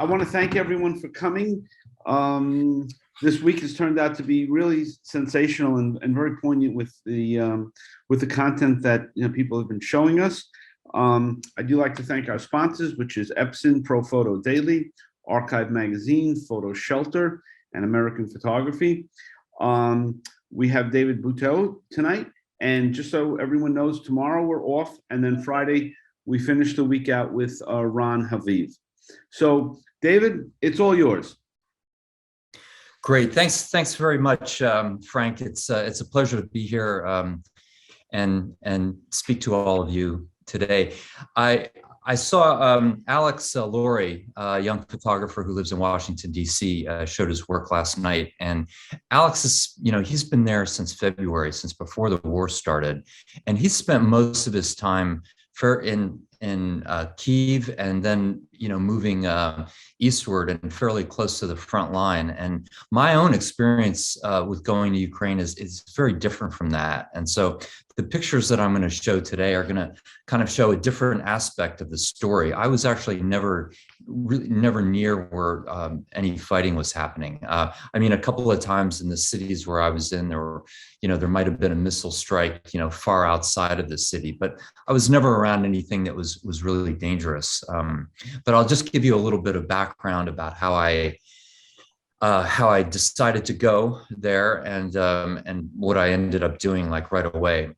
I want to thank everyone for coming. This week has turned out to be really sensational and very poignant with the content that people have been showing us. I do like to thank our sponsors, which is Epson, Pro Photo Daily, Archive Magazine, Photo Shelter, and American Photography. We have David Butow tonight, and just so everyone knows, tomorrow we're off, and then Friday we finish the week out with Ron Haviv. So, David, it's all yours. Great, thanks very much, Frank. It's a pleasure to be here and speak to all of you today. I saw Alex Laurie, a young photographer who lives in Washington, D.C., showed his work last night. And Alex is, he's been there since February, since before the war started. And he's spent most of his time in Kyiv, and then moving eastward and fairly close to the front line. And my own experience with going to Ukraine is very different from that. And so the pictures that I'm going to show today are going to kind of show a different aspect of the story. I was actually never near where any fighting was happening. I mean, a couple of times in the cities where I was in, there might have been a missile strike, far outside of the city, but I was never around anything that was really dangerous. But I'll just give you a little bit of background about how I decided to go there and what I ended up doing right away.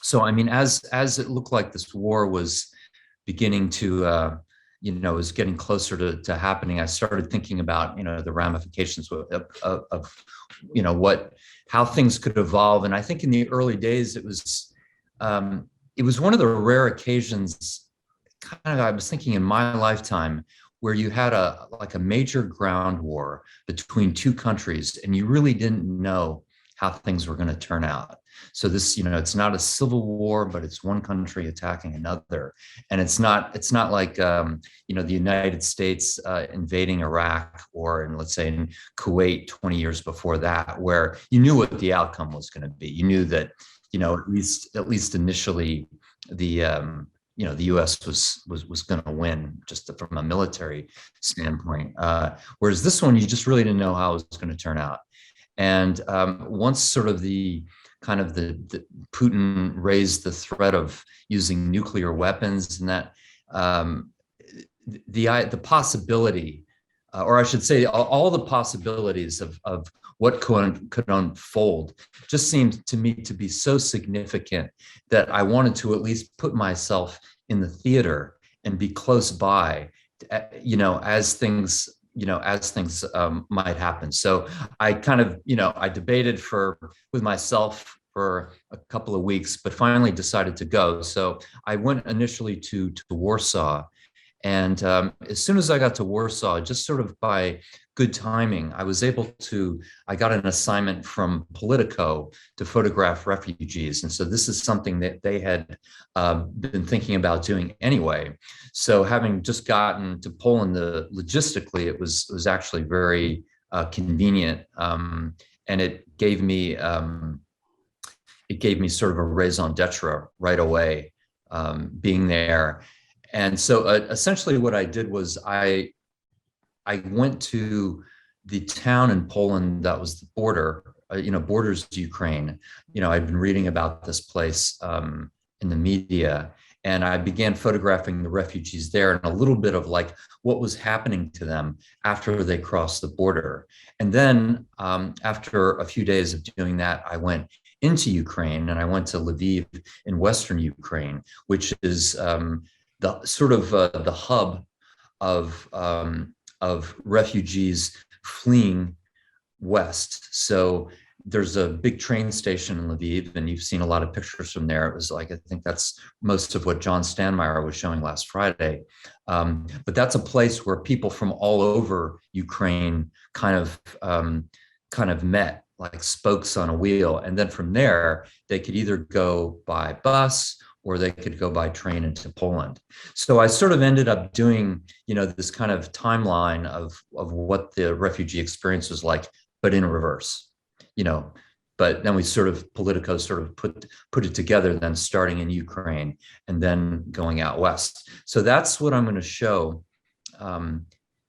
So, I mean, as it looked like this war was beginning to, was getting closer to happening, I started thinking about, the ramifications of how things could evolve. And I think in the early days, it was one of the rare occasions, I was thinking in my lifetime, where you had a major ground war between two countries, and you really didn't know how things were going to turn out. So this, it's not a civil war, but it's one country attacking another, and it's not like the United States invading Iraq, or let's say in Kuwait 20 years before that, where you knew what the outcome was going to be. You knew that at least initially the U.S. was going to win just from a military standpoint. Whereas this one, you just really didn't know how it was going to turn out. And once sort of the Putin raised the threat of using nuclear weapons, and that the possibility, or I should say, all the possibilities of what could unfold just seemed to me to be so significant that I wanted to at least put myself in the theater and be close by, as things might happen. So I kind of, I debated with myself for a couple of weeks, but finally decided to go. So I went initially to Warsaw. And as soon as I got to Warsaw, just sort of by good timing, I got an assignment from Politico to photograph refugees. And so this is something that they had been thinking about doing anyway. So having just gotten to Poland, logistically, it was actually very convenient. And it gave me sort of a raison d'etre right away, being there. And so essentially what I did was I went to the town in Poland that was the border, borders Ukraine. I'd been reading about this place in the media, and I began photographing the refugees there and a little bit of what was happening to them after they crossed the border. And then after a few days of doing that, I went into Ukraine, and I went to Lviv in Western Ukraine, which is the sort of the hub of refugees fleeing west. So there's a big train station in Lviv, and you've seen a lot of pictures from there. It was I think that's most of what John Stanmeyer was showing last Friday. But that's a place where people from all over Ukraine kind of met, like spokes on a wheel. And then from there, they could either go by bus or they could go by train into Poland. So I sort of ended up doing, this kind of timeline of what the refugee experience was like, but in reverse, But then Politico sort of put it together, then starting in Ukraine and then going out west. So that's what I'm going to show.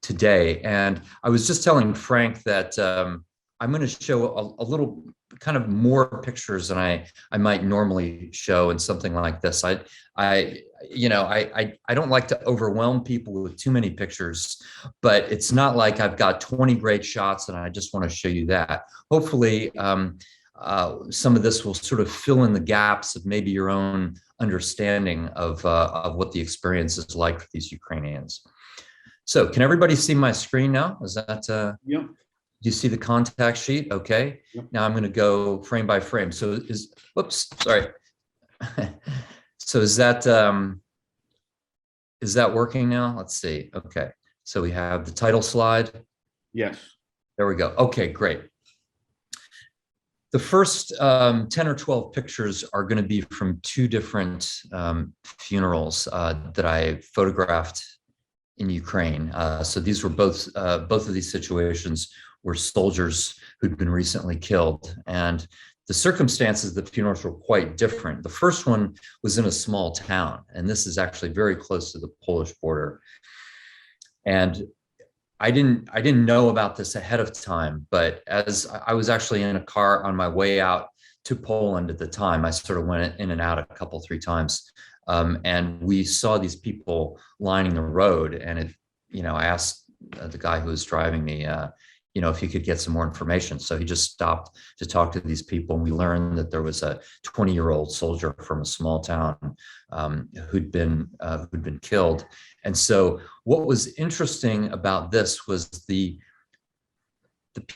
today. And I was just telling Frank that I'm going to show a little kind of more pictures than I might normally show in something like this. I don't like to overwhelm people with too many pictures, but it's not like I've got 20 great shots and I just want to show you that. Hopefully, some of this will sort of fill in the gaps of maybe your own understanding of what the experience is like for these Ukrainians. So can everybody see my screen now? Is that, Yep. do you see the contact sheet? Okay. Yep. Now I'm going to go frame by frame. So whoops, sorry. So is that working now? Let's see. Okay. So we have the title slide. Yes. There we go. Okay, great. The first 10 or 12 pictures are going to be from two different funerals that I photographed in Ukraine. So these were both of these situations were soldiers who'd been recently killed, and the circumstances of the funerals were quite different. The first one was in a small town, and this is actually very close to the Polish border. And I didn't know about this ahead of time, but as I was actually in a car on my way out to Poland at the time, I sort of went in and out a couple, 3 times. And we saw these people lining the road, and I asked the guy who was driving me, if he could get some more information. So he just stopped to talk to these people, and we learned that there was a 20-year-old soldier from a small town who'd been killed. And so what was interesting about this was the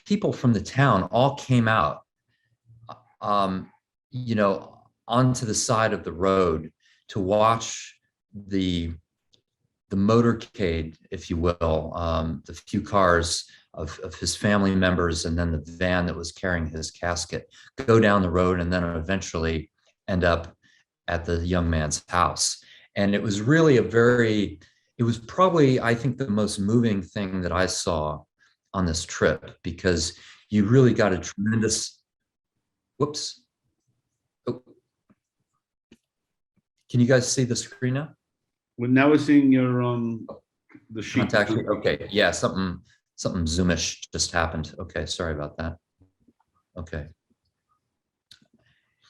people from the town all came out, onto the side of the road to watch the motorcade, if you will, the few cars of his family members, and then the van that was carrying his casket go down the road and then eventually end up at the young man's house. And it was really it was probably, I think, the most moving thing that I saw on this trip, because you really got a tremendous, whoops. Oh. Can you guys see the screen now? Well, now we're seeing your the sheet. Contact sheet. Okay, yeah, something Zoomish just happened. Okay, sorry about that. Okay.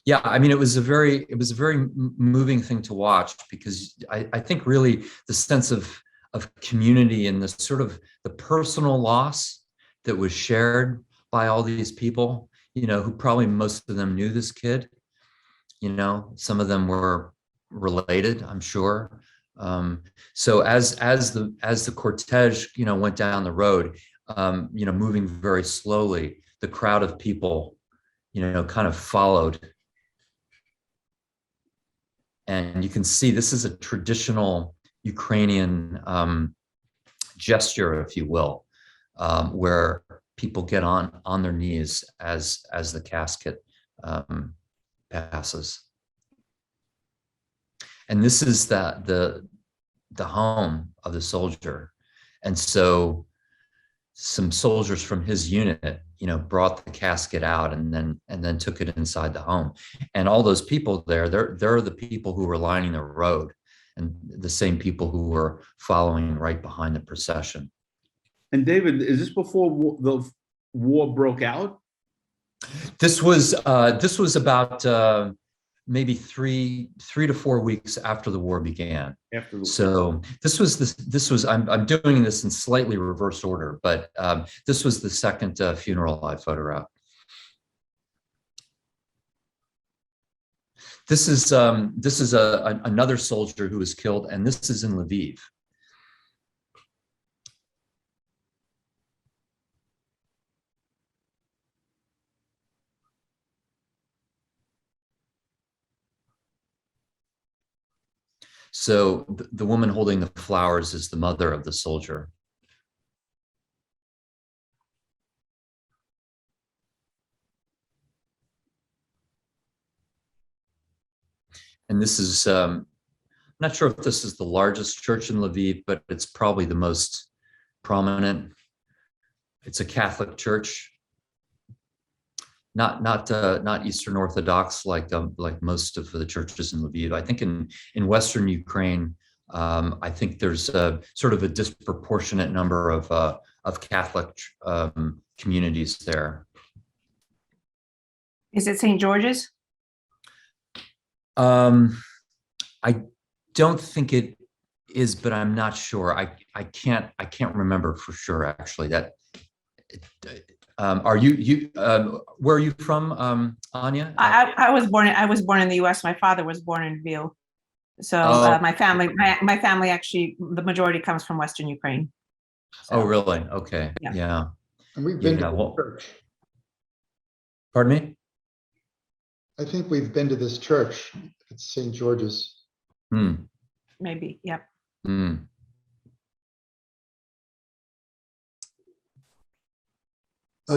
Yeah, I mean, it was a very moving thing to watch, because I think really the sense of community and the sort of the personal loss that was shared by all these people, who probably most of them knew this kid. Some of them were related, I'm sure. So as the cortege, went down the road, moving very slowly, the crowd of people, kind of followed. And you can see this is a traditional Ukrainian gesture, if you will, where people get on their knees as the casket passes. And this is the home of the soldier. And so some soldiers from his unit, brought the casket out and then took it inside the home. And all those people there, they're the people who were lining the road, and the same people who were following right behind the procession. And David, is this before the war broke out? This was about maybe three to 4 weeks after the war began. So this was I'm doing this in slightly reverse order, but this was the second funeral I photographed. This is another soldier who was killed, and this is in Lviv. So the woman holding the flowers is the mother of the soldier. And this is, I'm not sure if this is the largest church in Lviv, but it's probably the most prominent. It's a Catholic church, not Eastern Orthodox like most of the churches in Lviv. I think in Western Ukraine, I think there's a sort of a disproportionate number of Catholic communities there. Is it St. George's? I don't think it is, but I'm not sure. I can't remember for sure. Actually, that. Are you where are you from, Anya? I was born in the U.S. My father was born in Lviv, so Oh, my family actually the majority comes from Western Ukraine. oh, So, really? Okay. yeah. Yeah. And we've been Yeah. to Well, church. pardon me? I think we've been to this church. It's St. George's. Hmm. Maybe, yep. Hmm.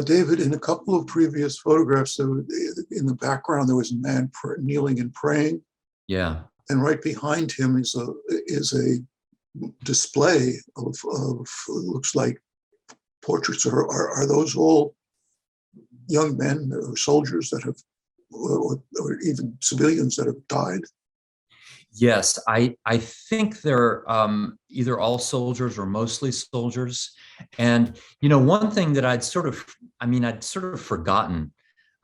David, in a couple of previous photographs, in the background, there was a man kneeling and praying, Yeah. and right behind him is a display of looks like portraits. Are those all young men or soldiers that have, or even civilians that have died? Yes, I think they're either all soldiers or mostly soldiers. And one thing that I'd sort of forgotten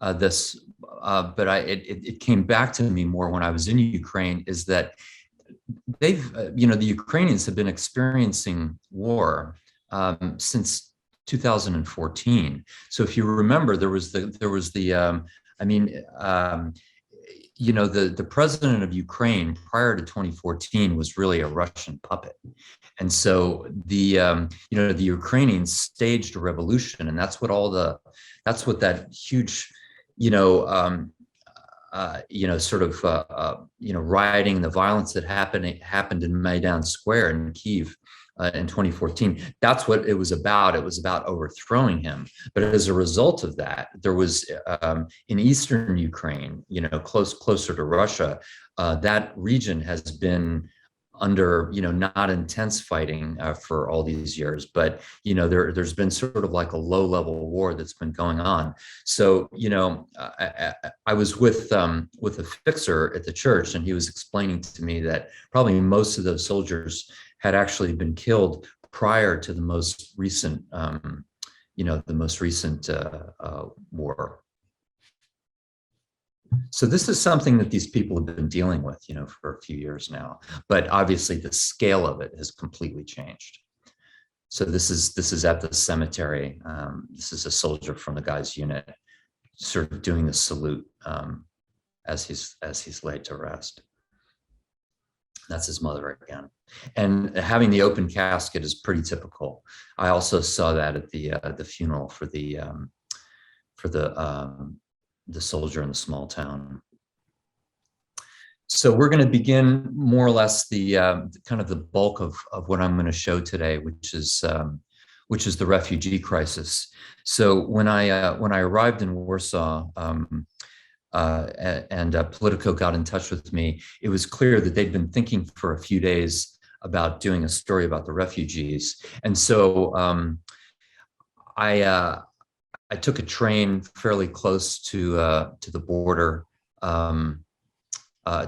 this, but it came back to me more when I was in Ukraine, is that the Ukrainians have been experiencing war since 2014. So if you remember, the president of Ukraine prior to 2014 was really a Russian puppet. And so the Ukrainians staged a revolution, and that's what that huge, rioting, the violence that happened in Maidan Square in Kyiv in 2014. That's what it was about. It was about overthrowing him. But as a result of that, there was in eastern Ukraine, closer to Russia, that region has been under not intense fighting for all these years, but there's been sort of like a low level war that's been going on. So I was with a fixer at the church, and he was explaining to me that probably most of those soldiers had actually been killed prior to the most recent war. So this is something that these people have been dealing with, for a few years now, but obviously the scale of it has completely changed. So this is at the cemetery. This is a soldier from the guy's unit, sort of doing the salute as he's laid to rest. That's his mother again, and having the open casket is pretty typical. I also saw that at the funeral for the soldier in the small town. So we're going to begin more or less the kind of the bulk of what I'm going to show today, which is the refugee crisis. So when I arrived in Warsaw, and Politico got in touch with me, it was clear that they'd been thinking for a few days about doing a story about the refugees. And so I took a train fairly close to the border, a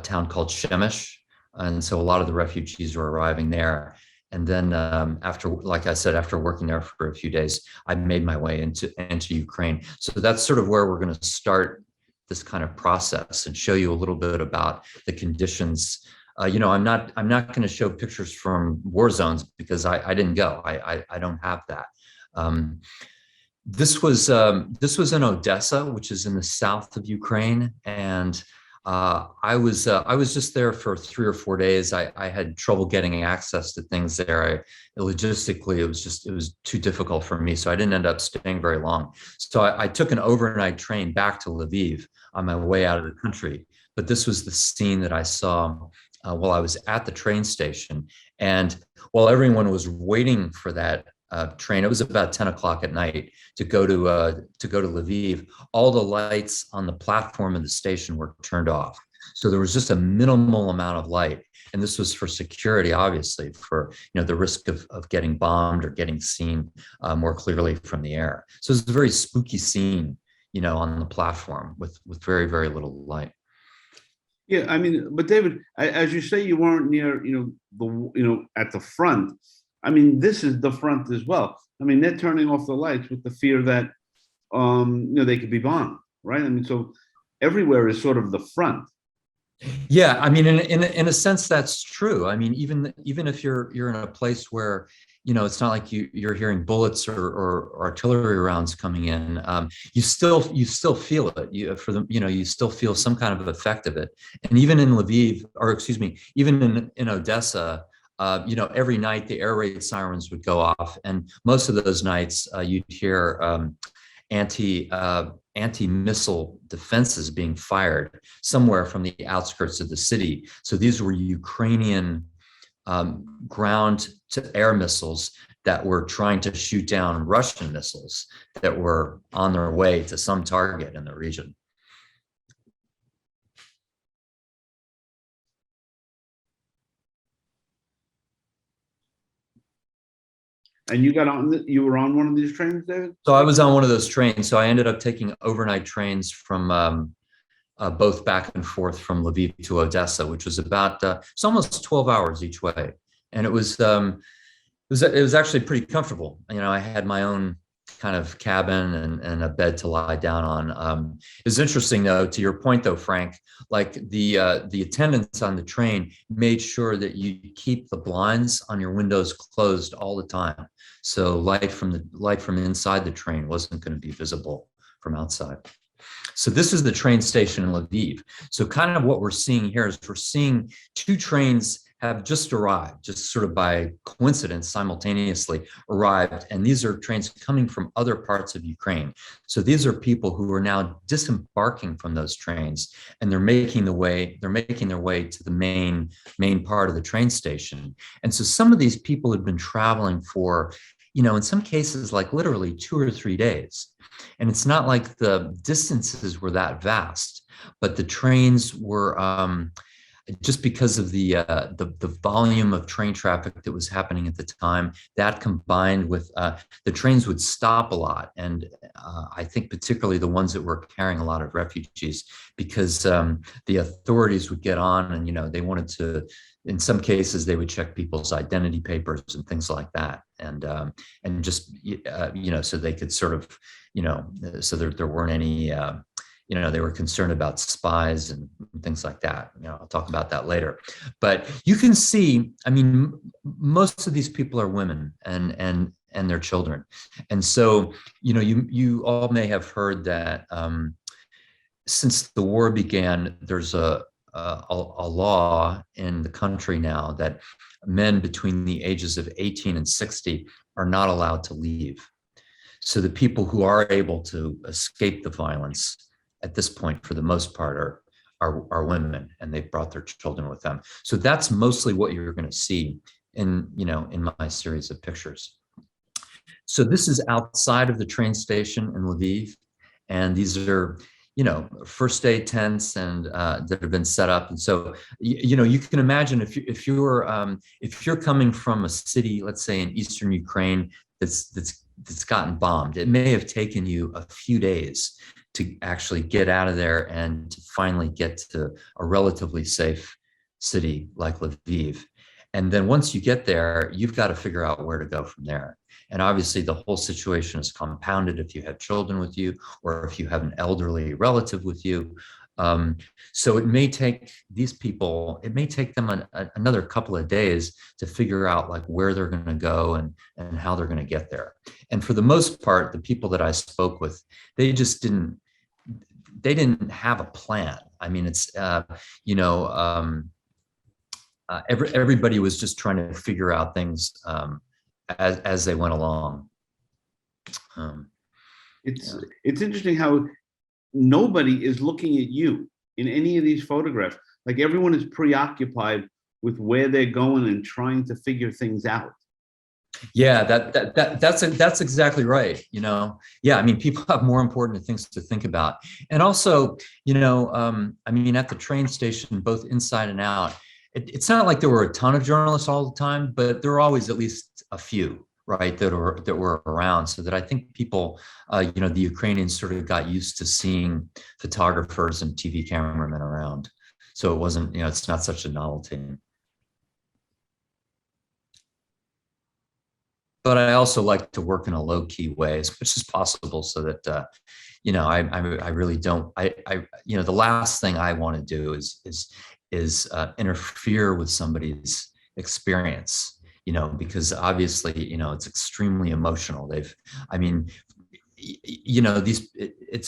town called Shemesh. And so a lot of the refugees were arriving there. And then after working there for a few days, I made my way into Ukraine. So that's sort of where we're going to start this kind of process and show you a little bit about the conditions. I'm not going to show pictures from war zones because I didn't go. I don't have that. This was in Odessa, which is in the south of Ukraine, and I was just there for 3 or 4 days. I had trouble getting access to things there. Logistically, it was too difficult for me, so I didn't end up staying very long. So I took an overnight train back to Lviv on my way out of the country. But this was the scene that I saw while I was at the train station, and while everyone was waiting for that train, it was about 10 o'clock at night to go to Lviv. All the lights on the platform of the station were turned off. So there was just a minimal amount of light. And this was for security, obviously, for the risk of getting bombed or getting seen more clearly from the air. So it's a very spooky scene, on the platform with very, very little light. Yeah, I mean, but David, as you say, you weren't near, at the front. I mean, this is the front as well. I mean, they're turning off the lights with the fear that, they could be bombed, right? I mean, so everywhere is sort of the front. Yeah, I mean, in a sense, that's true. I mean, even if you're in a place where, it's not like you're hearing bullets or artillery rounds coming in, you still feel it. You still feel some kind of effect of it. And even in Lviv, or excuse me, even in Odessa, every night the air raid sirens would go off, and most of those nights you'd hear anti anti-missile defenses being fired somewhere from the outskirts of the city. So these were Ukrainian ground to air missiles that were trying to shoot down Russian missiles that were on their way to some target in the region. And you were on one of these trains, David? So I was on one of those trains. So I ended up taking overnight trains from both back and forth from Lviv to Odessa, which was about it's almost 12 hours each way, and it was actually pretty comfortable. I had my own kind of cabin and a bed to lie down on. It's interesting though, to your point though, Frank, like the attendants on the train made sure that you keep the blinds on your windows closed all the time, so light from inside the train wasn't going to be visible from outside. So this is the train station in Lviv. So kind of what we're seeing here is we're seeing two trains have just arrived, just sort of by coincidence, simultaneously arrived. And these are trains coming from other parts of Ukraine. So these are people who are now disembarking from those trains, and they're making their way to the main part of the train station. And so some of these people have been traveling for, in some cases, like literally 2 or 3 days. And it's not like the distances were that vast, but the trains were, just because of the volume of train traffic that was happening at the time, that combined with the trains would stop a lot. And I think particularly the ones that were carrying a lot of refugees, because the authorities would get on and, they wanted to, in some cases, they would check people's identity papers and things like that. And just, so they could sort of, so there weren't any, they were concerned about spies and things like that. I'll talk about that later. But you can see, I mean, most of these people are women and their children. And so, you all may have heard that since the war began, there's a law in the country now that men between the ages of 18 and 60 are not allowed to leave. So the people who are able to escape the violence at this point, for the most part, are women, and they've brought their children with them. So that's mostly what you're going to see in my series of pictures. So this is outside of the train station in Lviv, and these are first aid tents and that have been set up. And so you can imagine if you're coming from a city, let's say in eastern Ukraine, that's gotten bombed, it may have taken you a few days to actually get out of there and to finally get to a relatively safe city like Lviv. And then once you get there, you've got to figure out where to go from there. And obviously the whole situation is compounded if you have children with you or if you have an elderly relative with you. So it may take these people, it may take them another couple of days to figure out like where they're going to go and how they're going to get there. And for the most part, the people that I spoke with, they didn't have a plan. I mean, it's, everybody was just trying to figure out things as they went along. It's interesting how nobody is looking at you in any of these photographs. Like everyone is preoccupied with where they're going and trying to figure things out. Yeah, that's exactly right. Yeah, I mean, people have more important things to think about. And also, I mean, at the train station, both inside and out, it's not like there were a ton of journalists all the time, but there were always at least a few, right, that were around. So that I think people, the Ukrainians sort of got used to seeing photographers and TV cameramen around. So it wasn't, it's not such a novelty. But I also like to work in a low key way as much as possible, so that I really don't. The last thing I want to do is interfere with somebody's experience. Because obviously, it's extremely emotional. It's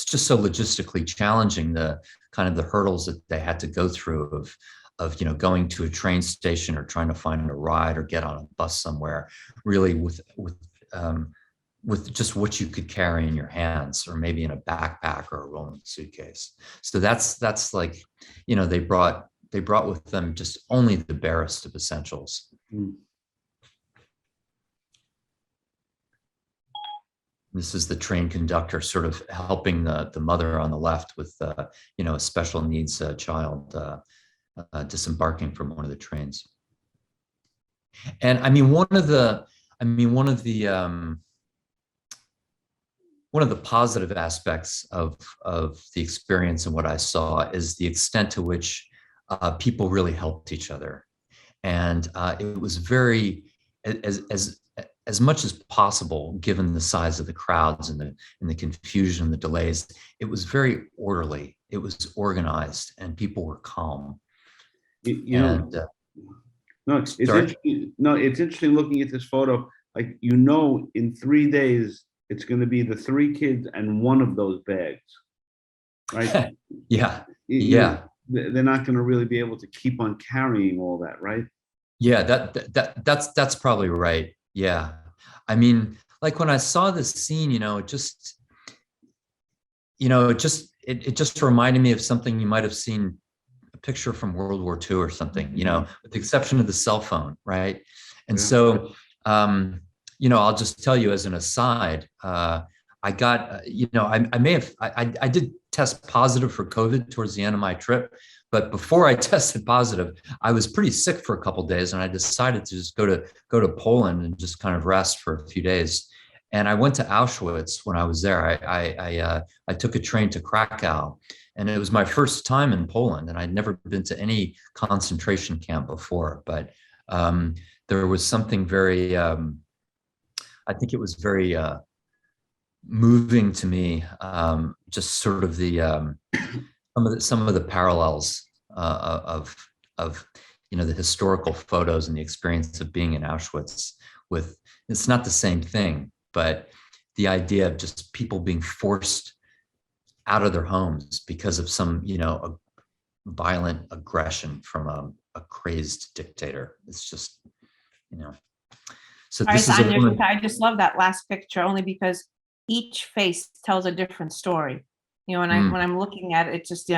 just so logistically challenging, the kind of the hurdles that they had to go through of going to a train station or trying to find a ride or get on a bus somewhere, really with just what you could carry in your hands, or maybe in a backpack or a rolling suitcase. So that's like, they brought with them just only the barest of essentials. Mm. This is the train conductor sort of helping the mother on the left with, a special needs child disembarking from one of the trains. And I mean, one of the positive aspects of the experience and what I saw is the extent to which people really helped each other. And it was very, as much as possible, given the size of the crowds and the confusion and the delays, it was very orderly. It was organized, and people were calm. No, it's Sorry? interesting. No, it's interesting looking at this photo. Like, in 3 days, it's going to be the 3 kids and one of those bags, right? Yeah, Yeah. They're not going to really be able to keep on carrying all that, right? yeah. That's probably right. Yeah, I mean, like when I saw this scene, it just reminded me of something you might have seen, a picture from World War II or something, with the exception of the cell phone, right? And Yeah. so, I'll just tell you as an aside, I got, I did test positive for COVID towards the end of my trip, but before I tested positive, I was pretty sick for a couple of days, and I decided to just go to Poland and just kind of rest for a few days. And I went to Auschwitz when I was there. I took a train to Krakow, and it was my first time in Poland, and I'd never been to any concentration camp before. But there was something very, I think it was very moving to me, just sort of some of the parallels of the historical photos and the experience of being in Auschwitz. It's not the same thing, but the idea of just people being forced out of their homes because of some a violent aggression from a crazed dictator. It's just So All right, this is a Anya, woman. I just love that last picture only because each face tells a different story. When I'm looking at it, it's just,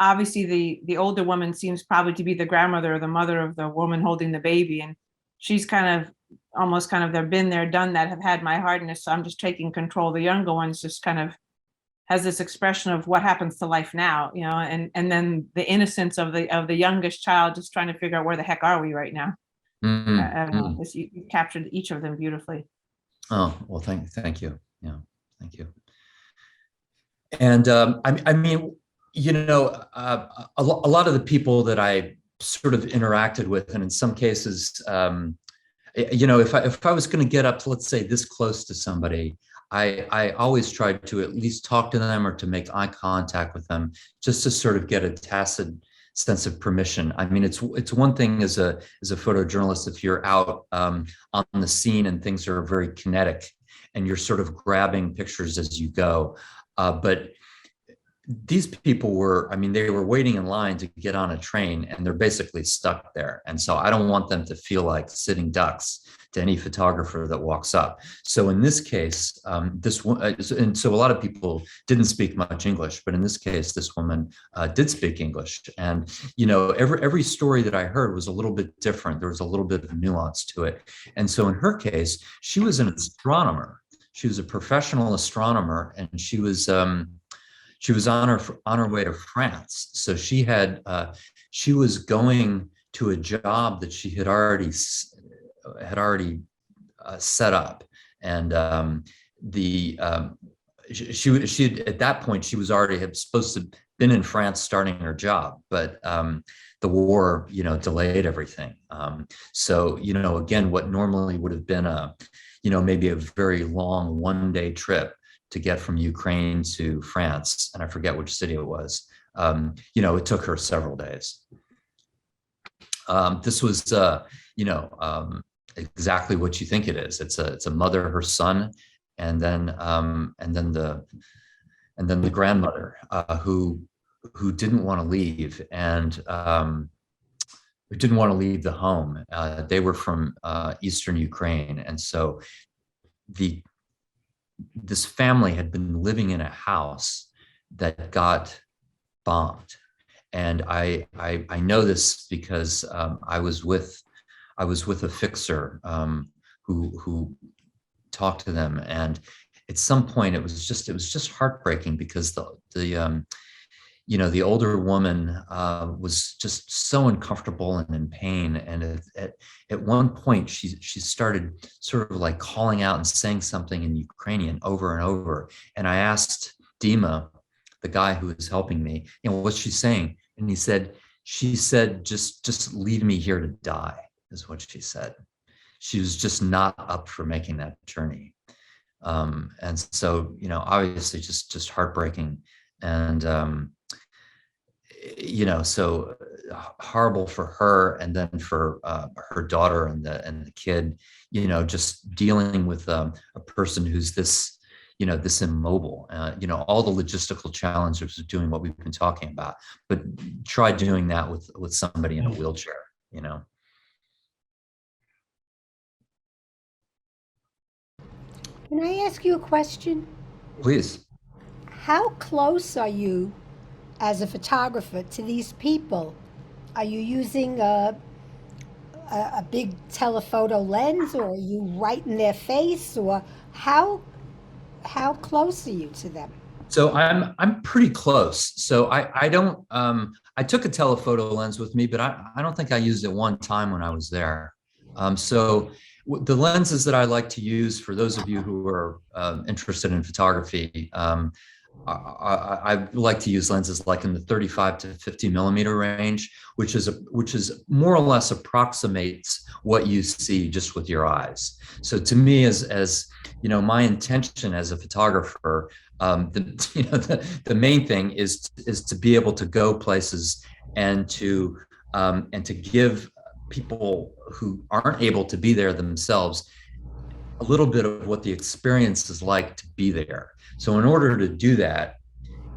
obviously the older woman seems probably to be the grandmother or the mother of the woman holding the baby. And she's almost they've been there, done that, have had my hardness. So I'm just taking control. The younger one's just kind of has this expression of what happens to life now, and then the innocence of the youngest child just trying to figure out where the heck are we right now. I don't know. You captured each of them beautifully. Oh, well, thank you. Yeah, thank you. And I mean, a lot of the people that I sort of interacted with, and in some cases, if I was going to get up to, let's say, this close to somebody, I always tried to at least talk to them or to make eye contact with them, just to sort of get a tacit sense of permission. I mean, it's one thing as a photojournalist, if you're out on the scene and things are very kinetic and you're sort of grabbing pictures as you go, but these people they were waiting in line to get on a train, and they're basically stuck there. And so I don't want them to feel like sitting ducks to any photographer that walks up. So in this case, and so a lot of people didn't speak much English, but in this case, this woman did speak English. And, every story that I heard was a little bit different. There was a little bit of nuance to it. And so in her case, she was an astronomer. She was a professional astronomer, and she was on her way to France. So she was going to a job that she had already set up, and she at that point she was already supposed to been in France starting her job, but the war, delayed everything. So, again, what normally would have been maybe a very long one-day trip to get from Ukraine to France, and I forget which city it was, it took her several days. This was, exactly what you think it is. It's a mother, her son, and then the grandmother who didn't want to leave, and who didn't want to leave the home. They were from Eastern Ukraine, and so this family had been living in a house that got bombed. And I know this because I was with a fixer who talked to them, and at some point it was just heartbreaking because the older woman was just so uncomfortable and in pain, and at one point she started sort of like calling out and saying something in Ukrainian over and over, and I asked Dima, the guy who was helping me, what's she saying? And she said, just leave me here to die, is what she said. She was just not up for making that journey. And so, obviously just heartbreaking. And, so horrible for her, and then for her daughter and the kid, just dealing with a person who's this immobile, all the logistical challenges of doing what we've been talking about, but try doing that with somebody in a wheelchair, Can I ask you a question? Please. How close are you as a photographer to these people? Are you using a big telephoto lens, or are you right in their face, or how close are you to them? So I'm pretty close. So I don't I took a telephoto lens with me, but I don't think I used it one time when I was there. So the lenses that I like to use, for those of you who are interested in photography, I like to use lenses like in the 35 to 50 millimeter range, which is more or less approximates what you see just with your eyes. So to me, as my intention as a photographer, the main thing is to be able to go places and to give people who aren't able to be there themselves a little bit of what the experience is like to be there. So in order to do that,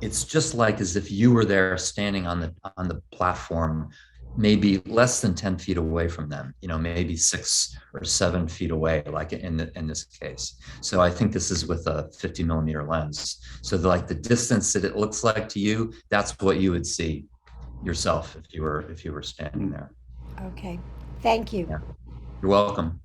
it's just like as if you were there standing on the platform, maybe less than 10 feet away from them, maybe 6 or 7 feet away, like in this case. So I think this is with a 50 millimeter lens. So the distance that it looks like to you, that's what you would see yourself if you were standing there. Okay, thank you. Yeah. You're welcome.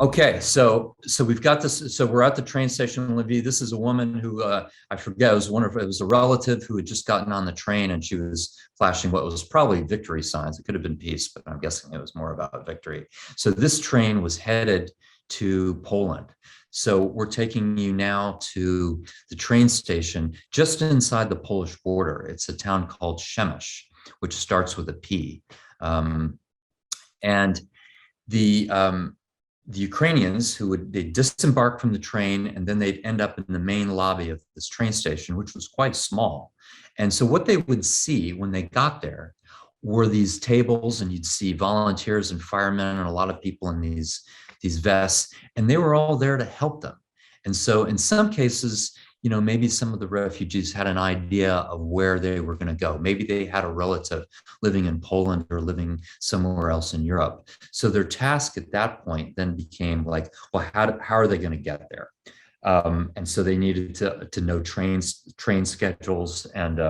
Okay, so we've got this. So we're at the train station in Lviv. This is a woman who I forget. It was a relative who had just gotten on the train, and she was flashing what was probably victory signs. It could have been peace, but I'm guessing it was more about victory. So this train was headed to Poland. So we're taking you now to the train station just inside the Polish border. It's a town called Przemyśl, which starts with a P, and the Ukrainians they'd disembark from the train, and then they'd end up in the main lobby of this train station, which was quite small. And so what they would see when they got there were these tables, and you'd see volunteers and firemen and a lot of people in these vests, and they were all there to help them. And so in some cases, maybe some of the refugees had an idea of where they were going to go. Maybe they had a relative living in Poland or living somewhere else in Europe. So their task at that point then became like, well, how are they going to get there? And so they needed to know train schedules and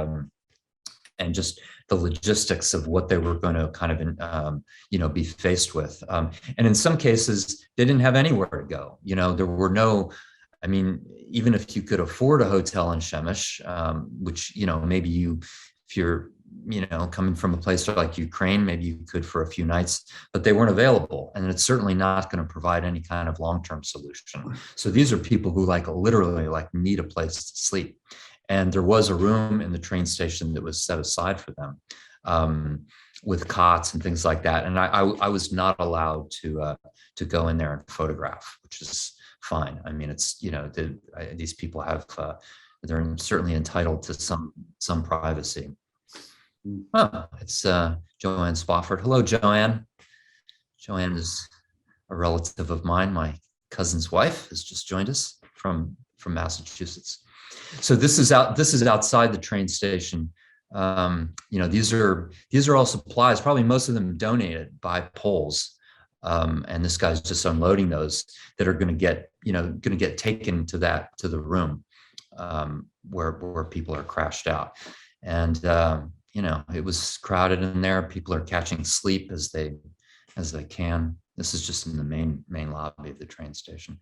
just the logistics of what they were going to kind of be faced with. And in some cases, they didn't have anywhere to go. There were no. I mean, even if you could afford a hotel in Przemyśl, which, maybe if you're, coming from a place like Ukraine, maybe you could for a few nights, but they weren't available. And it's certainly not going to provide any kind of long-term solution. So these are people who literally need a place to sleep. And there was a room in the train station that was set aside for them, with cots and things like that. And I was not allowed to go in there and photograph, which is fine. I mean, it's, these people have, they're certainly entitled to some privacy. Oh, it's Joanne Spofford. Hello, Joanne. Joanne is a relative of mine. My cousin's wife has just joined us from Massachusetts. So this is outside the train station. These are all supplies, probably most of them donated by Poles. And this guy's just unloading those that are going to get taken to the room where people are crashed out. And it was crowded in there. People are catching sleep as they can. This is just in the main lobby of the train station.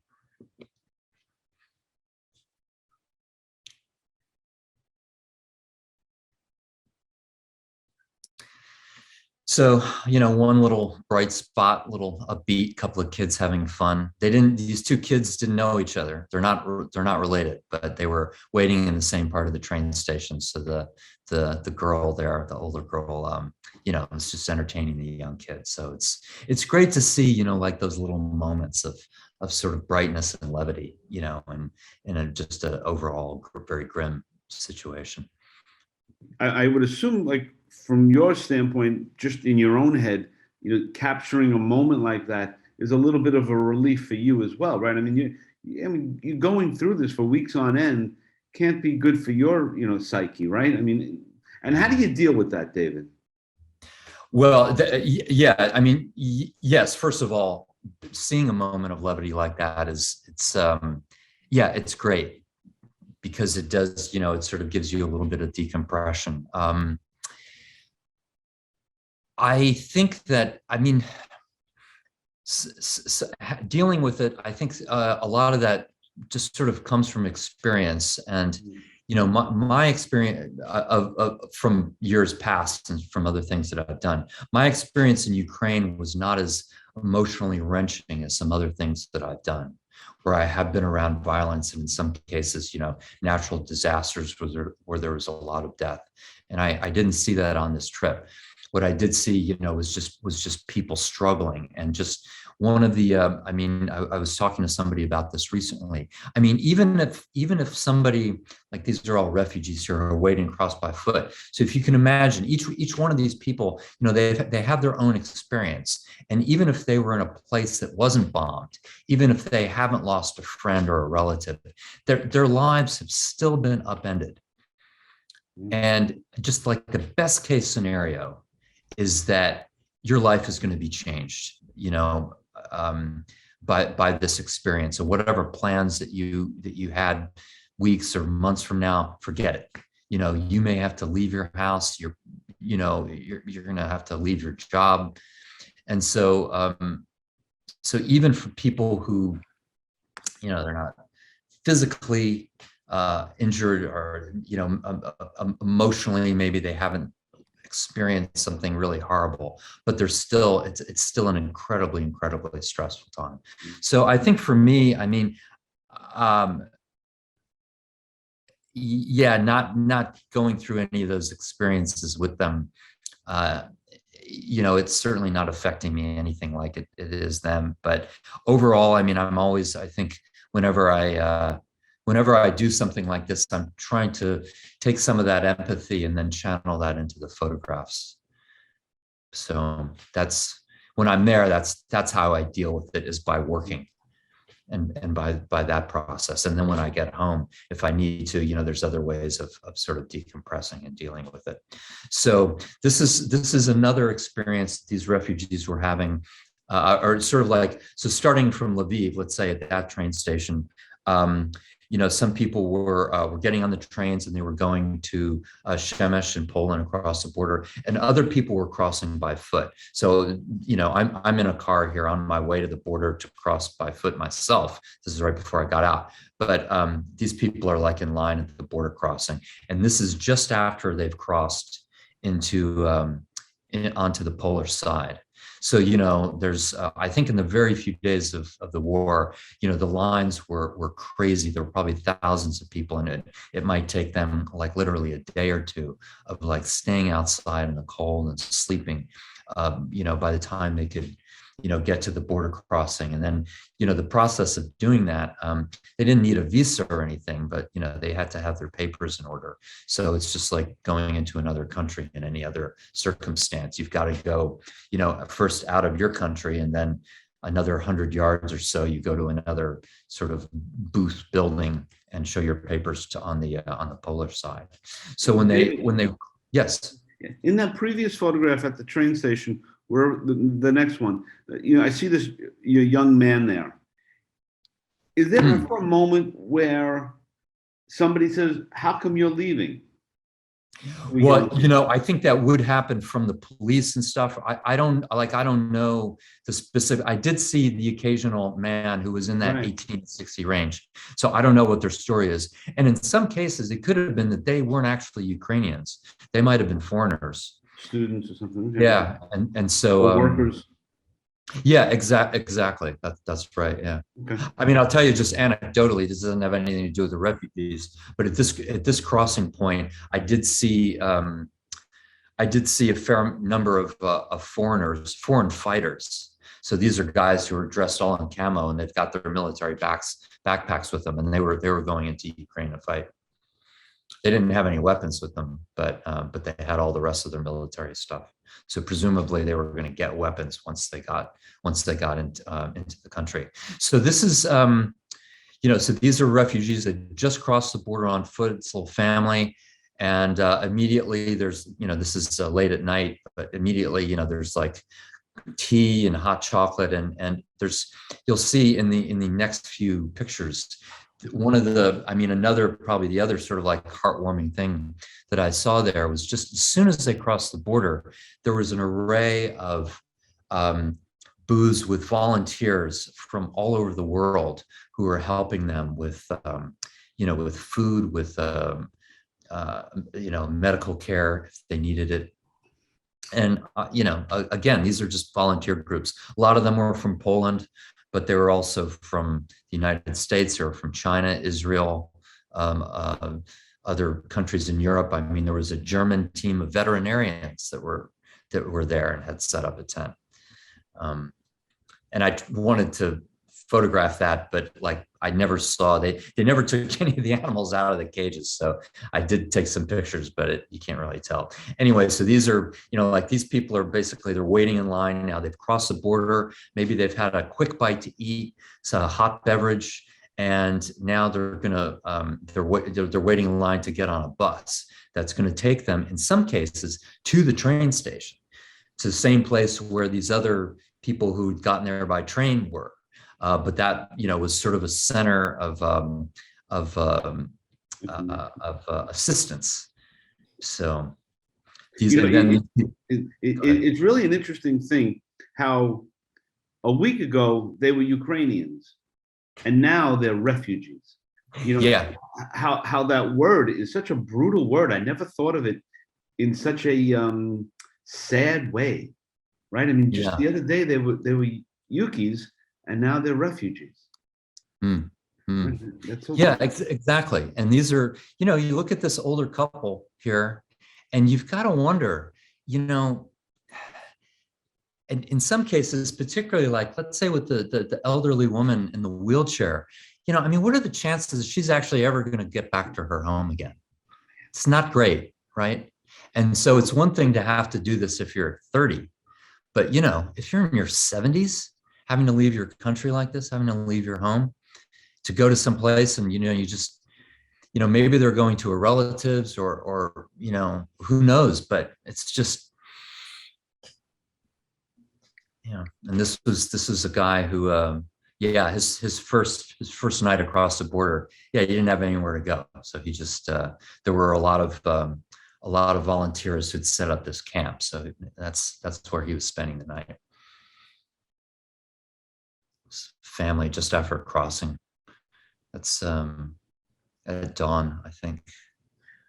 So, one little bright spot, little upbeat, couple of kids having fun. These two kids didn't know each other. They're not related, but they were waiting in the same part of the train station. So the girl there, the older girl, was just entertaining the young kids. So it's great to see, like those little moments of sort of brightness and levity, and in just an overall very grim situation. I would assume, like, from your standpoint, just in your own head, capturing a moment like that is a little bit of a relief for you as well, right? I mean, you're going through this for weeks on end, can't be good for your, psyche, right? I mean, and how do you deal with that, David? Well, yeah, I mean, yes, first of all, seeing a moment of levity like that it's great, because it does, it sort of gives you a little bit of decompression. I think that, I mean, dealing with it, I think a lot of that just sort of comes from experience. And, my experience from years past and from other things that I've done, my experience in Ukraine was not as emotionally wrenching as some other things that I've done, where I have been around violence, and in some cases, natural disasters where there was a lot of death. And I didn't see that on this trip. What I did see, was just people struggling. And just one of the, I was talking to somebody about this recently. I mean, even if somebody, like, these are all refugees who are wading across by foot. So if you can imagine, each one of these people, they have their own experience. And even if they were in a place that wasn't bombed, even if they haven't lost a friend or a relative, their lives have still been upended. And just like the best case scenario is that your life is going to be changed, by this experience. So whatever plans that you had weeks or months from now, forget it. You may have to leave your house. You're going to have to leave your job. And so, even for people who, they're not physically injured, or, emotionally, maybe they haven't experienced something really horrible, but it's still an incredibly stressful time. So I think for me, I mean, not going through any of those experiences with them, it's certainly not affecting me anything like it is them. But overall, I mean, I think whenever I do something like this, I'm trying to take some of that empathy and then channel that into the photographs. So that's, when I'm there, that's how I deal with it, is by working and by that process. And then when I get home, if I need to, there's other ways of sort of decompressing and dealing with it. So this is another experience these refugees were having, or sort of like, so starting from Lviv, let's say, at that train station, some people were getting on the trains and they were going to Shemesh in Poland, across the border, and other people were crossing by foot. So, I'm in a car here on my way to the border to cross by foot myself. This is right before I got out. But these people are like in line at the border crossing. And this is just after they've crossed onto the Polish side. So, there's, I think in the very few days of the war, the lines were crazy. There were probably thousands of people in it. It might take them like literally a day or two of like staying outside in the cold and sleeping, by the time they could, get to the border crossing. And then, the process of doing that, they didn't need a visa or anything, but, they had to have their papers in order. So it's just like going into another country in any other circumstance. You've got to go, first out of your country, and then another 100 yards or so, you go to another sort of booth building and show your papers on the polar side. So when they, yes. In that previous photograph at the train station, where the next one, I see this young man there. Is there ever a moment where somebody says, "How come you're leaving?" Well, I think that would happen from the police and stuff. I don't know the specific. I did see the occasional man who was in that Right. 1860 range. So I don't know what their story is. And in some cases, it could have been that they weren't actually Ukrainians. They might have been foreigners. Students or something. Yeah. And so Or workers. yeah, exactly. That's right. Yeah. Okay. I mean, I'll tell you just anecdotally, this doesn't have anything to do with the refugees, but at this crossing point, I did see a fair number of foreign fighters. So these are guys who are dressed all in camo, and they've got their military backpacks with them, and they were going into Ukraine to fight. They didn't have any weapons with them, but they had all the rest of their military stuff. So presumably they were going to get weapons once they got into the country. So this is, so these are refugees that just crossed the border on foot. It's a little family, and immediately there's, this is late at night, but immediately, there's like tea and hot chocolate, and you'll see in the next few pictures. Probably the other sort of like heartwarming thing that I saw there was just as soon as they crossed the border, there was an array of booths with volunteers from all over the world who were helping them with, with food, with, medical care if they needed it. And, again, these are just volunteer groups. A lot of them were from Poland, but they were also from the United States or from China, Israel, other countries in Europe. I mean, there was a German team of veterinarians that were there and had set up a tent. And I wanted to photograph that, but like I never saw, they never took any of the animals out of the cages. So I did take some pictures, but you can't really tell. Anyway, so these are, like these people are basically, they're waiting in line now. They've crossed the border. Maybe they've had a quick bite to eat, some hot beverage, and now they're gonna, they're waiting in line to get on a bus that's going to take them, in some cases, to the train station, to the same place where these other people who'd gotten there by train were. But that, was sort of a center of assistance. So these it's really an interesting thing how a week ago they were Ukrainians and now they're refugees. Yeah. How that word is such a brutal word. I never thought of it in such a sad way, right? I mean, just the other day they were Yukis, and now they're refugees. That's so yeah, exactly. And these are, you look at this older couple here, and you've got to wonder, and in some cases, particularly like, let's say with the elderly woman in the wheelchair, I mean, what are the chances that she's actually ever going to get back to her home again? It's not great, right? And so it's one thing to have to do this if you're 30, but if you're in your 70s, having to leave your country like this, having to leave your home to go to some place, and you just, maybe they're going to a relative's or who knows, but it's just, and this is a guy who, his first night across the border, he didn't have anywhere to go, so he just, there were a lot of volunteers who'd set up this camp, so that's where he was spending the night. Family just after crossing. That's at dawn, I think.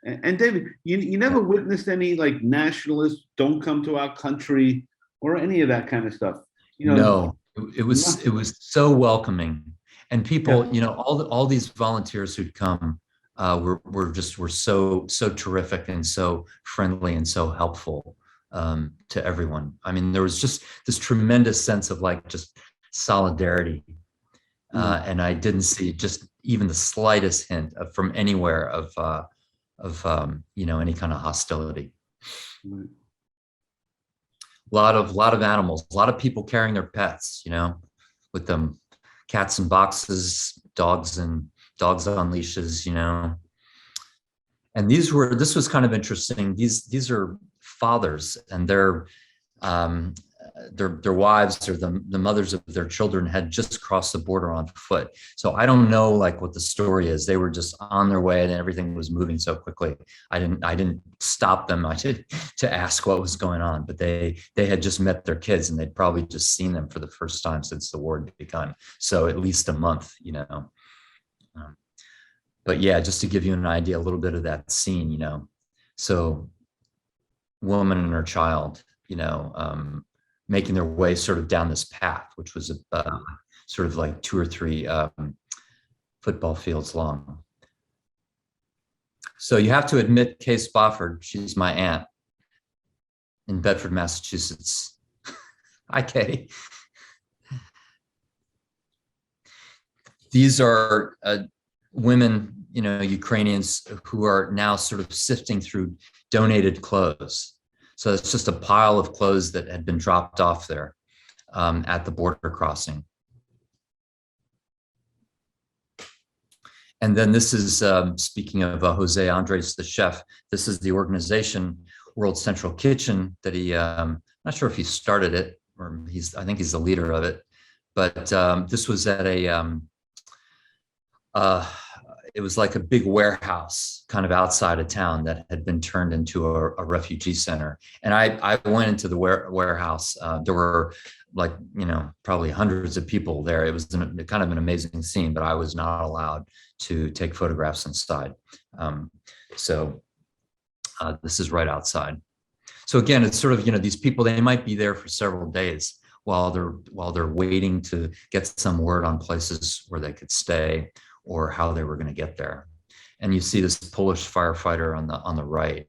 And David, you never witnessed any like nationalists don't come to our country or any of that kind of stuff? No, it nothing. was so welcoming, and people, Yeah. all these volunteers who'd come were so terrific and so friendly and so helpful to everyone. I mean, there was just this tremendous sense of like just solidarity, and I didn't see just even the slightest hint from anywhere of any kind of hostility. Right. Lot of animals, a lot of people carrying their pets, with them, cats in boxes, dogs on leashes, and this was kind of interesting. These are fathers, and um, their wives or the mothers of their children had just crossed the border on foot. So I don't know like what the story is. They were just on their way and everything was moving so quickly. I didn't stop them to ask what was going on, but they had just met their kids and they'd probably just seen them for the first time since the war had begun. So at least a month, but yeah, just to give you an idea, a little bit of that scene, so woman and her child, making their way sort of down this path, which was sort of like 2 or 3 football fields long. So you have to admit, Kay Spofford, she's my aunt in Bedford, Massachusetts. Hi, Kay. These are women, Ukrainians who are now sort of sifting through donated clothes. So it's just a pile of clothes that had been dropped off there at the border crossing. And then this is, speaking of Jose Andres, the chef, this is the organization, World Central Kitchen, that I'm not sure if he started it, or I think he's the leader of it. But this was at it was like a big warehouse kind of outside of town that had been turned into a refugee center. And I went into the warehouse. There were like, probably hundreds of people there. It was kind of an amazing scene, but I was not allowed to take photographs inside. So this is right outside. So again, it's sort of, these people, they might be there for several days while they're waiting to get some word on places where they could stay or how they were going to get there. And you see this Polish firefighter on the right.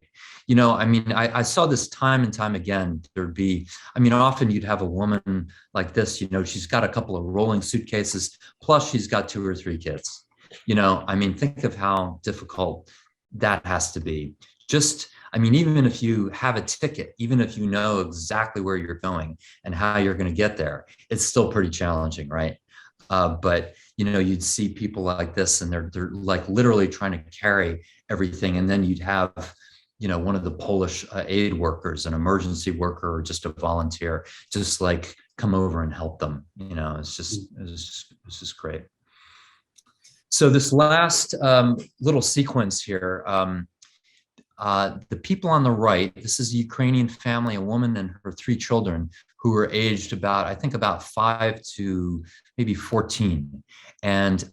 I saw this time and time again. There'd be, often you'd have a woman like this, she's got a couple of rolling suitcases, plus she's got 2 or 3 kids. Think of how difficult that has to be. Even if you have a ticket, even if you know exactly where you're going and how you're going to get there, it's still pretty challenging, right? But you'd see people like this, and they're like literally trying to carry everything, and then you'd have one of the Polish aid workers, an emergency worker, or just a volunteer, just like come over and help them. It's just great. So this last little sequence here, the people on the right, this is a Ukrainian family, a woman and her 3 children who were aged about 5 to maybe 14. And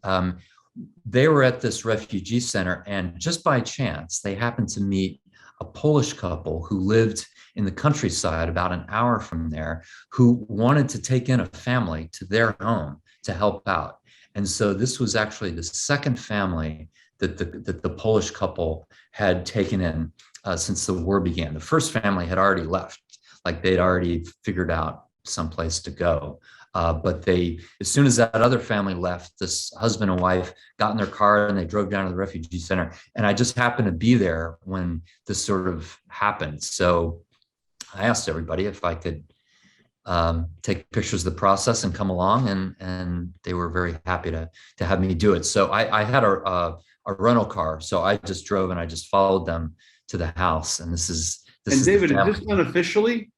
they were at this refugee center, and just by chance, they happened to meet a Polish couple who lived in the countryside about an hour from there, who wanted to take in a family to their home to help out. And so this was actually the second family that the Polish couple had taken in since the war began. The first family had already left, like they'd already figured out someplace to go. But as soon as that other family left, this husband and wife got in their car and they drove down to the refugee center. And I just happened to be there when this sort of happened. So I asked everybody if I could take pictures of the process and come along, and they were very happy to have me do it. So I had a rental car, so I just drove and I just followed them to the house. And this is David, is this done officially?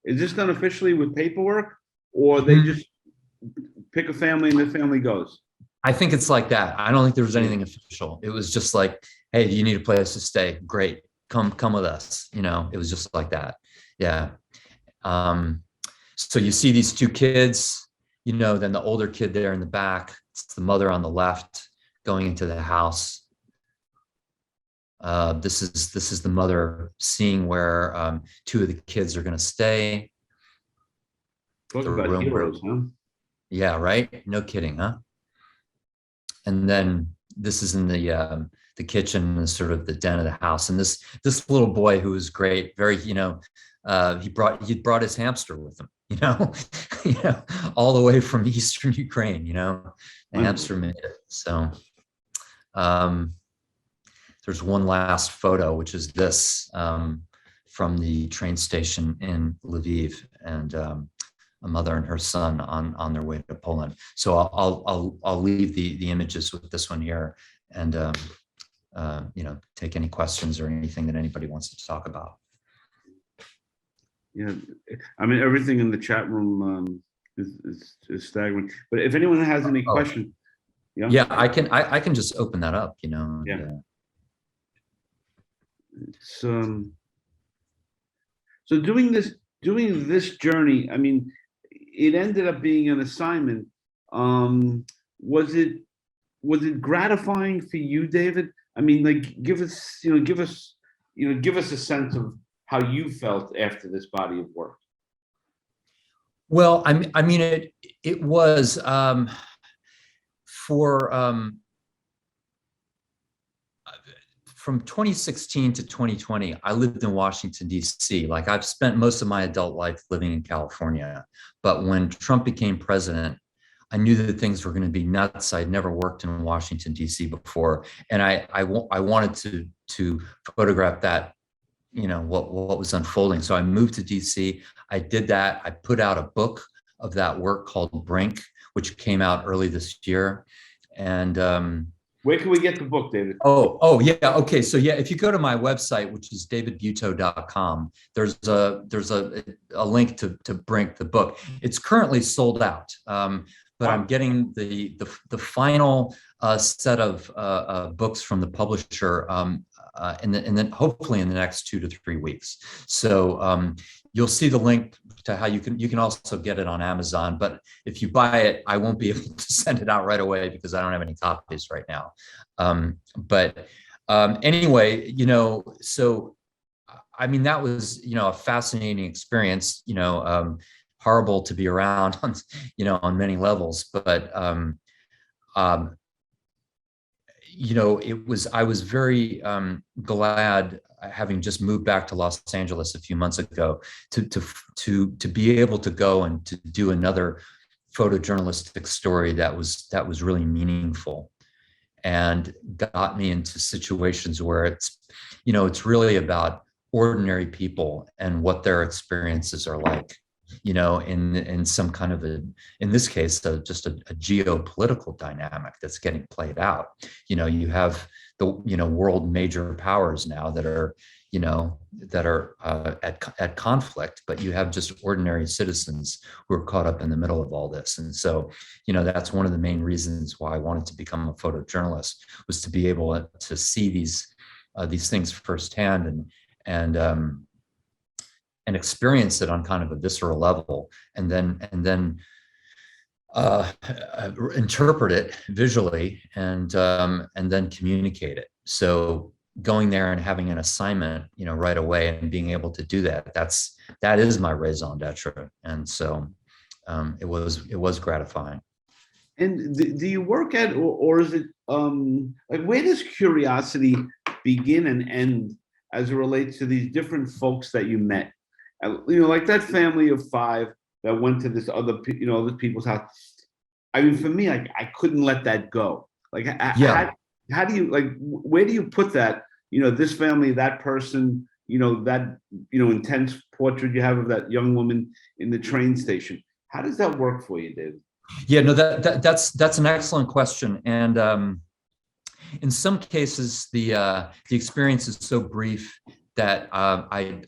Is this done officially with paperwork, or they just pick a family and the family goes? I think it's like that. I don't think there was anything official. It was just like, hey, you need a place to stay? Great, come with us. It was just like that. Yeah. So you see these 2 kids, then the older kid there in the back, it's the mother on the left going into the house. This is the mother seeing where 2 of the kids are going to stay. Talk the about room where, heroes, huh? yeah, right? No kidding, huh? And then this is in the kitchen, and sort of the den of the house. And this little boy who was great, very, he brought his hamster with him, you know, all the way from Eastern Ukraine, the hamster made it. So um, there's one last photo, which is this from the train station in Lviv, and a mother and her son on their way to Poland. So I'll leave the images with this one here, and take any questions or anything that anybody wants to talk about. Yeah, I mean, everything in the chat room is staggering. But if anyone has any questions, yeah, I can just open that up, Yeah. It's so doing this journey, I mean, it ended up being an assignment. Was it gratifying for you, David? I mean, like, give us a sense of how you felt after this body of work. Well, I mean, it was from 2016 to 2020, I lived in Washington, D.C. Like, I've spent most of my adult life living in California. But when Trump became president, I knew that things were going to be nuts. I'd never worked in Washington, D.C. before. And I wanted to photograph that, what was unfolding. So I moved to D.C. I did that. I put out a book of that work called Brink, which came out early this year. And where can we get the book, David? Oh, yeah. Okay. So yeah, if you go to my website, which is davidbutow.com, there's a link to Brink, the book. It's currently sold out. But I'm getting the final set of books from the publisher and then hopefully in the next 2 to 3 weeks. So you'll see the link to how you can also get it on Amazon. But if you buy it, I won't be able to send it out right away because I don't have any copies right now. Anyway, so I mean, that was, a fascinating experience, horrible to be around on, on many levels, but I was very glad, having just moved back to Los Angeles a few months ago, to be able to go and to do another photojournalistic story that was really meaningful and got me into situations where it's really about ordinary people and what their experiences are like, in some kind of in this case, just a geopolitical dynamic that's getting played out. You have the, world major powers now that are, at conflict, but you have just ordinary citizens who are caught up in the middle of all this. And so, that's one of the main reasons why I wanted to become a photojournalist, was to be able to see these things firsthand and experience it on kind of a visceral level, and then interpret it visually, and then communicate it. So going there and having an assignment, right away, and being able to do that is my raison d'etre. And so it was gratifying. And do you work at, or is it like, where does curiosity begin and end as it relates to these different folks that you met? Like that family of 5 that went to this other people's house. I mean, for me, I couldn't let that go. Like, how do you, like, where do you put that? This family, that person, that intense portrait you have of that young woman in the train station. How does that work for you, David? Yeah, no, that's an excellent question. And in some cases, the experience is so brief that I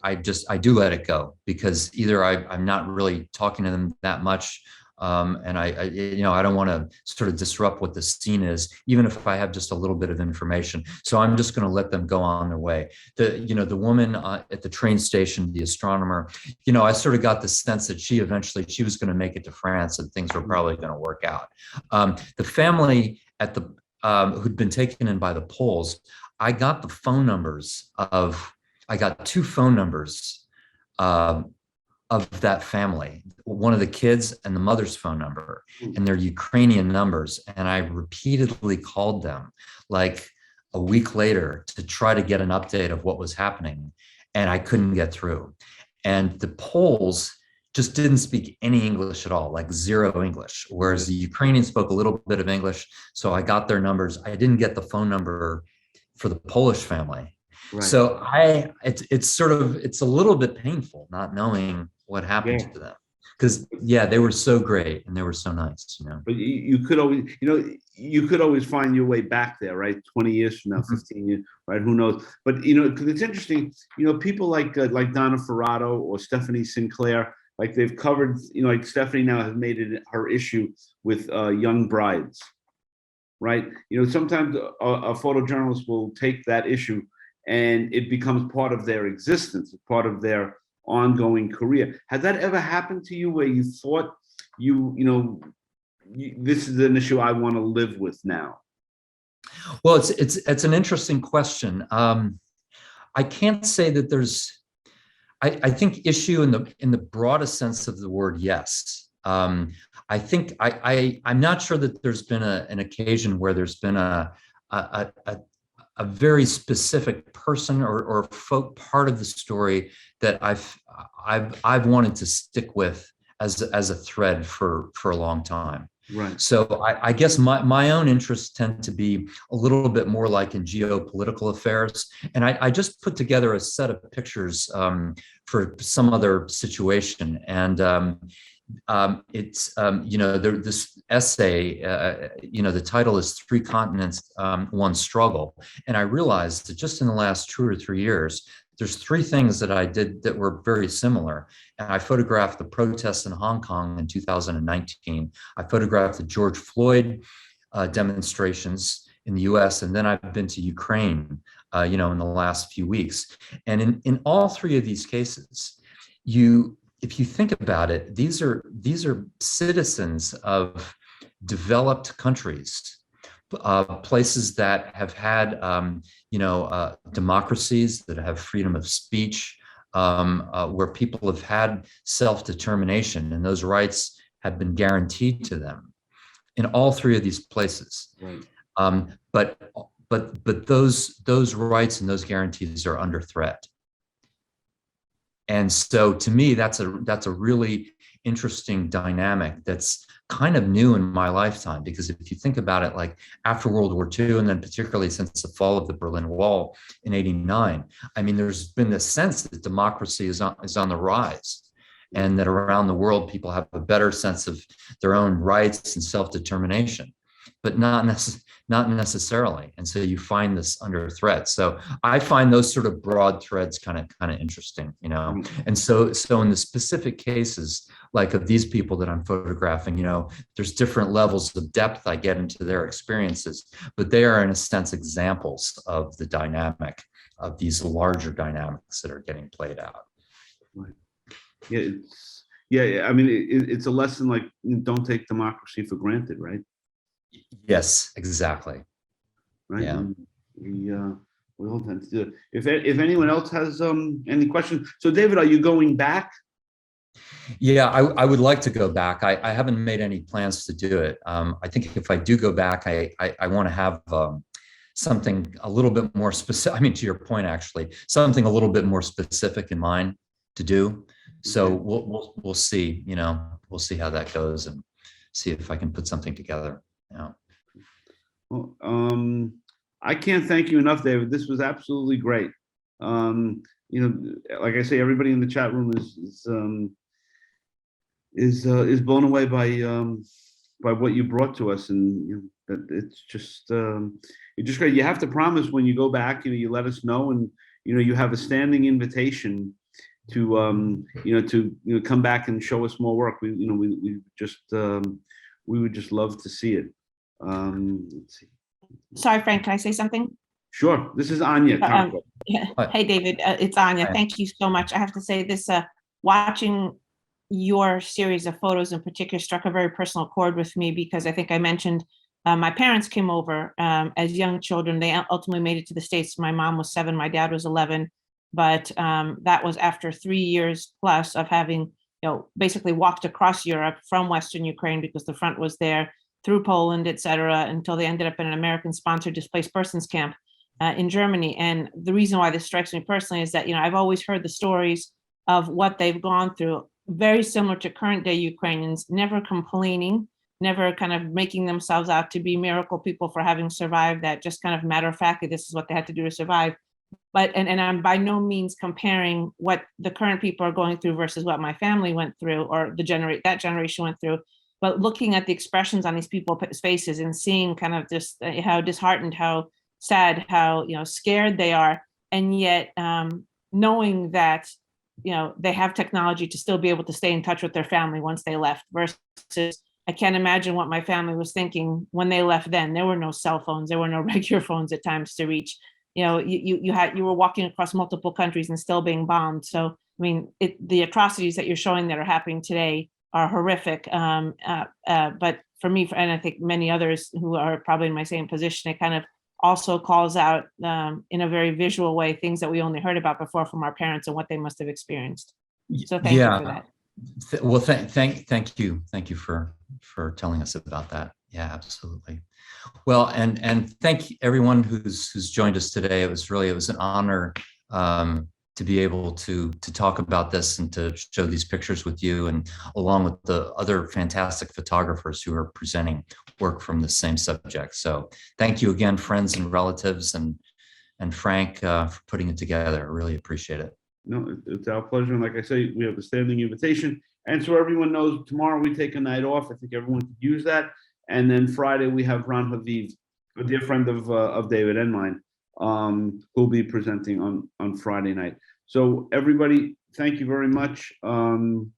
do let it go, because either I'm not really talking to them that much, and I don't want to sort of disrupt what the scene is, even if I have just a little bit of information. So I'm just going to let them go on their way. The woman at the train station, the astronomer, I sort of got the sense that she was going to make it to France, and things were probably going to work out. The family at the who'd been taken in by the Poles, I got 2 phone numbers of that family, one of the kids and the mother's phone number, and their Ukrainian numbers. And I repeatedly called them like a week later to try to get an update of what was happening. And I couldn't get through. And the Poles just didn't speak any English at all, like zero English, whereas the Ukrainians spoke a little bit of English. So I got their numbers. I didn't get the phone number for the Polish family. Right. So it's a little bit painful not knowing what happened to them, because they were so great and they were so nice, But you could always, you could always find your way back there, right? 20 years from now, 15 years, right? Who knows? But because it's interesting, people like Donna Ferrato or Stephanie Sinclair, like they've covered, like Stephanie now has made it her issue with young brides, right? Sometimes a photojournalist will take that issue and it becomes part of their existence, part of their ongoing career. Has that ever happened to you where you thought this is an issue I want to live with now? Well, it's an interesting question. I can't say that there's. I think issue in the broadest sense of the word, yes. I think I'm not sure that there's been an occasion where there's been a very specific person or folk part of the story that I've wanted to stick with as a thread for a long time. Right. So I guess my own interests tend to be a little bit more like in geopolitical affairs. And I just put together a set of pictures for some other situation. And it's, this essay, the title is Three Continents, One Struggle. And I realized that just in the last 2 or 3 years, there's 3 things that I did that were very similar. And I photographed the protests in Hong Kong in 2019. I photographed the George Floyd demonstrations in the US. And then I've been to Ukraine, in the last few weeks. And in all 3 of these cases, if you think about it, these are citizens of developed countries, places that have had, democracies that have freedom of speech, where people have had self-determination, and those rights have been guaranteed to them in all 3 of these places. Right. But those rights and those guarantees are under threat. And so to me, that's a really interesting dynamic that's kind of new in my lifetime, because if you think about it, like after World War II, and then particularly since the fall of the Berlin Wall in '89, I mean, there's been this sense that democracy is on the rise, and that around the world, people have a better sense of their own rights and self-determination, but not necessarily. And so you find this under threat. So I find those sort of broad threads kind of interesting, And so in the specific cases, like of these people that I'm photographing, there's different levels of depth I get into their experiences, but they are in a sense examples of the dynamic of these larger dynamics that are getting played out. Right. I mean, it's a lesson like, don't take democracy for granted, right? Yes, exactly. Right. Yeah. And we all tend to do it. If anyone else has any questions, so David, are you going back? Yeah, I would like to go back. I haven't made any plans to do it. I think if I do go back, I want to have something a little bit more specific. I mean, to your point, actually, something a little bit more specific in mind to do. So we'll see. We'll see how that goes and see if I can put something together. Yeah. Well, I can't thank you enough, David. This was absolutely great. Like I say, everybody in the chat room is blown away by what you brought to us, and it's just great. You have to promise when you go back, you let us know, and you have a standing invitation to come back and show us more work. We would just love to see it. Let's see. Sorry, Frank, can I say something? Sure. This is Anya. Yeah. Hey, David, it's Anya. Hi. Thank you so much. I have to say this, watching your series of photos in particular struck a very personal chord with me, because I think I mentioned my parents came over as young children. They ultimately made it to the States. My mom was 7, my dad was 11. but that was after 3 years plus of having, basically walked across Europe from Western Ukraine because the front was there, through Poland, et cetera, until they ended up in an American-sponsored displaced persons camp in Germany. And the reason why this strikes me personally is that, I've always heard the stories of what they've gone through, very similar to current day Ukrainians, never complaining, never kind of making themselves out to be miracle people for having survived that, just kind of matter of factly, this is what they had to do to survive. But, and I'm by no means comparing what the current people are going through versus what my family went through, or that generation went through, but looking at the expressions on these people's faces and seeing kind of just how disheartened, how sad, how, scared they are. And yet knowing that, they have technology to still be able to stay in touch with their family once they left, versus I can't imagine what my family was thinking when they left then. There were no cell phones, there were no regular phones at times to reach. You were walking across multiple countries and still being bombed. So, I mean, the atrocities that you're showing that are happening today are horrific. But for me, and I think many others who are probably in my same position, it kind of also calls out in a very visual way things that we only heard about before from our parents and what they must have experienced. So thank you for that. Well, thank you for telling us about that. Yeah, absolutely. Well, and thank everyone who's joined us today. It was an honor to be able to talk about this and to show these pictures with you, and along with the other fantastic photographers who are presenting work from the same subject. So thank you again, friends and relatives, and Frank for putting it together. I really appreciate it. No, it's our pleasure. And like I say, we have a standing invitation. And so everyone knows, tomorrow we take a night off. I think everyone could use that. And then Friday we have Ron Haviv, a dear friend of David and mine, who'll be presenting on Friday night. So everybody, thank you very much. And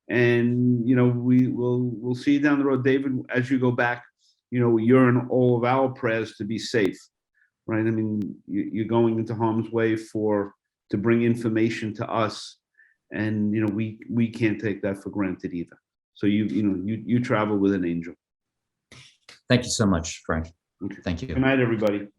we'll see you down the road. David, as you go back, you're in all of our prayers to be safe, right? I mean, you're going into harm's way to bring information to us, and we can't take that for granted either. So you travel with an angel. Thank you so much, Frank. Okay. Thank you. Good night, everybody.